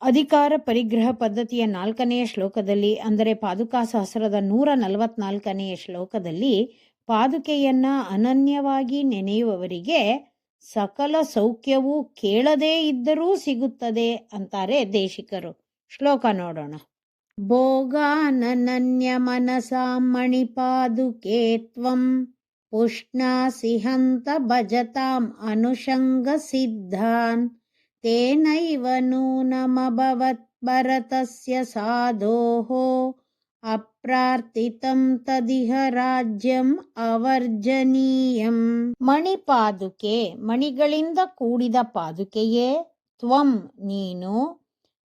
ಅಧಿಕಾರ ಪರಿಗ್ರಹ ಪದ್ಧತಿಯ 4ನೆಯ ಶ್ಲೋಕದಲ್ಲಿ, ಅಂದರೆ ಪಾದುಕಾ ಸಹಸ್ರದ 144ನೆಯ ಶ್ಲೋಕದಲ್ಲಿ, ಪಾದುಕೆಯನ್ನ ಅನನ್ಯವಾಗಿ ನೆನೆಯುವವರಿಗೆ ಸಕಲ ಸೌಖ್ಯವೂ ಕೇಳದೇ ಇದ್ದರೂ ಸಿಗುತ್ತದೆ ಅಂತಾರೆ ದೇಶಿಕರು. ಶ್ಲೋಕ ನೋಡೋಣ. ಭೋಗಾನನ್ಯ ಮನಸಾಂ ಮಣಿಪಾದುಕೆ ತ್ವಂ ಪುಷ್ಣಾಸಿ ಹಂತ ಭಜತಾಂ ಅನುಷಂಗ ಸಿದ್ಧಾನ್ ತೇನೈವ ನೂನಮಭವತ್ ಭರತಸ್ಯ ಸಾಧೋಃ ಅಪ್ರಾರ್ಥಿತಂ ತದಿಹ ರಾಜ್ಯಂ ಅವರ್ಜನೀಯಂ. ಮಣಿಪಾದುಕೆ, ಮಣಿಗಳಿಂದ ಕೂಡಿದ ಪಾದುಕೆಯೇ, ತ್ವಂ ನೀನು,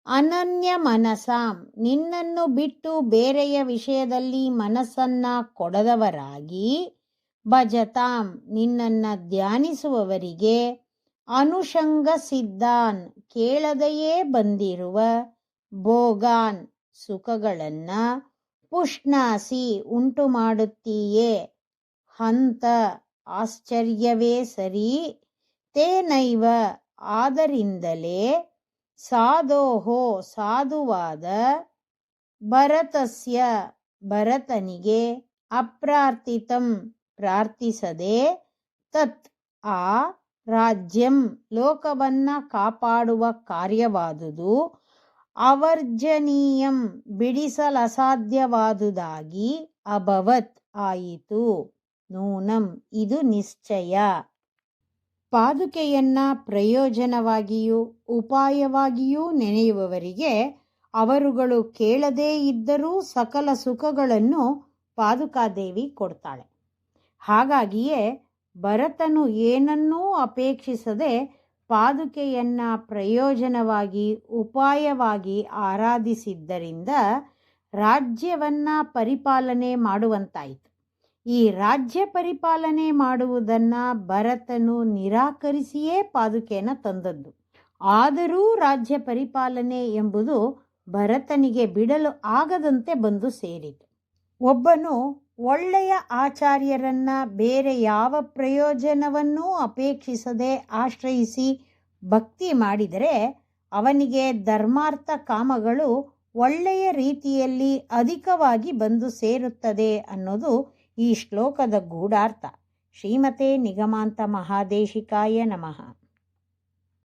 ಅನನ್ಯ ಮನಸಾಂ ನಿನ್ನನ್ನು ಬಿಟ್ಟು ಬೇರೆಯ ವಿಷಯದಲ್ಲಿ ಮನಸ್ಸನ್ನ ಕೊಡದವರಾಗಿ, ಭಜತಾಂ ನಿನ್ನನ್ನ ಧ್ಯಾನಿಸುವವರಿಗೆ, ಅನುಷಂಗ ಸಿದ್ಧಾನ್ ಕೇಳದೆಯೇ ಬಂದಿರುವ, ಭೋಗಾನ್ ಸುಖಗಳನ್ನ, ಪುಷ್ಣಾಸಿ ಉಂಟು ಮಾಡುತ್ತೀಯೇ, ಹಂತ ಆಶ್ಚರ್ಯವೇ ಸರಿ, ತೇನೈವ ಆದರಿಂದಲೇ, ಸಾಧೋಹೋ ಸಾಧುವಾದ, ಭರತಸ್ಯ ಭರತನಿಗೆ, ಅಪ್ರಾರ್ಥಿತಂ ಪ್ರಾರ್ಥಿಸದೆ, ತತ್ ಆ ರಾಜ್ಯಂ ಲೋಕವನ್ನ ಕಾಪಾಡುವ ಕಾರ್ಯವಾದುದು, ಅವರ್ಜನೀಯಂ ಬಿಡಿಸಲಸಾಧ್ಯವಾದುದಾಗಿ, ಅಭವತ್ ಆಯಿತು, ನೂನಂ ಇದು ನಿಶ್ಚಯ. ಪಾದುಕೆಯನ್ನ ಪ್ರಯೋಜನವಾಗಿಯೂ ಉಪಾಯವಾಗಿಯೂ ನೆನೆಯುವವರಿಗೆ ಅವರುಗಳು ಕೇಳದೇ ಇದ್ದರೂ ಸಕಲ ಸುಖಗಳನ್ನು ಪಾದುಕಾದೇವಿ ಕೊಡ್ತಾಳೆ. ಹಾಗಾಗಿಯೇ ಭರತನು ಏನನ್ನೂ ಅಪೇಕ್ಷಿಸದೆ ಪಾದುಕೆಯನ್ನ ಪ್ರಯೋಜನವಾಗಿ ಉಪಾಯವಾಗಿ ಆರಾಧಿಸಿದ್ದರಿಂದ ರಾಜ್ಯವನ್ನ ಪರಿಪಾಲನೆ ಮಾಡುವಂತಾಯಿತು. ಈ ರಾಜ್ಯ ಪರಿಪಾಲನೆ ಮಾಡುವುದನ್ನ ಭರತನು ನಿರಾಕರಿಸಿಯೇ ಪಾದುಕೆಯನ್ನು ತಂದದ್ದು. ಆದರೂ ರಾಜ್ಯ ಪರಿಪಾಲನೆ ಎಂಬುದು ಭರತನಿಗೆ ಬಿಡಲು ಆಗದಂತೆ ಬಂದು ಸೇರಿತು. ಒಬ್ಬನು ಒಳ್ಳೆಯ ಆಚಾರ್ಯರನ್ನ ಬೇರೆ ಯಾವ ಪ್ರಯೋಜನವನ್ನೂ ಅಪೇಕ್ಷಿಸದೆ ಆಶ್ರಯಿಸಿ ಭಕ್ತಿ ಮಾಡಿದರೆ ಅವನಿಗೆ ಧರ್ಮಾರ್ಥ ಕಾಮಗಳು ಒಳ್ಳೆಯ ರೀತಿಯಲ್ಲಿ ಅಧಿಕವಾಗಿ ಬಂದು ಸೇರುತ್ತದೆ ಅನ್ನೋದು ಈ ಶ್ಲೋಕದ ಗೂಢಾರ್ಥ. ಶ್ರೀಮತೆ ನಿಗಮಾಂತ ಮಹಾದೇಶಿಕಾಯ ನಮಃ.